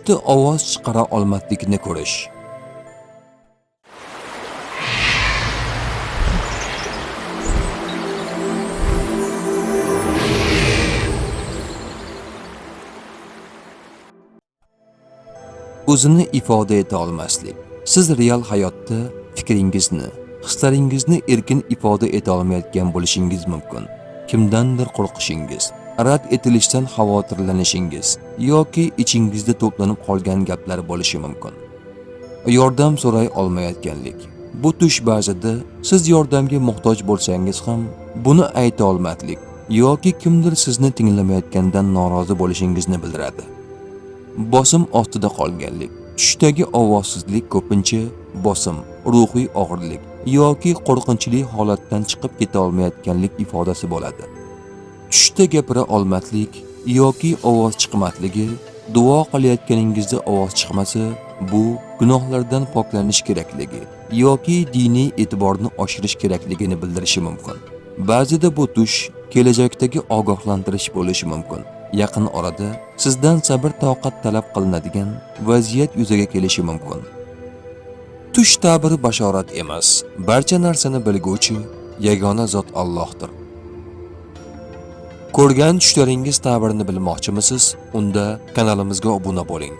tushda ovoz chiqara olmaslikni ko'rish. O'zini ifoda eta olmaslik. Siz real hayotda fikringizni, hislaringizni erkin ifoda eta olmayotgan bo'lishingiz mumkin. Kimdandir qo'rqishingiz, rad etilishdan xavotirlanishingiz yoki ichingizda to'planib qolgan gaplar bo'lishi mumkin. Yordam so'ray olmayotganlik. Bu tush ba'zida siz yordamga muhtoj bo'lsangiz ham buni ayta olmaslik yoki kimdir sizni tinglamayotgandan norozi bo'lishingizni bildiradi. Bosim ostida qolganlik. Tushdagi ovozsizlik ko'pincha bosim, ruhiy og'irlik yoki qo'rqinchli holatdan chiqib keta olmayotganlik ifodasi bo'ladi. Tushda gapira olmaslik yoki ovoz chiqmasligi, duo qilayotganingizda ovoz chiqmasa, bu gunohlardan poklanish kerakligi yoki diniy e'tiborni oshirish kerakligini bildirishi mumkin. Ba'zida bu tush kelajakdagi ogohlantirish bo'lishi mumkin. Yaqin orada sizdan sabr toqat talab qilinadigan vaziyat yuzaga kelishi mumkin. Tush ta'biri bashorat emas, barcha narsani bilguvchi yagona zot Allohdir. Ko'rgan tushlaringiz ta'birini bilmoqchimisiz? Unda kanalimizga obuna bo'ling.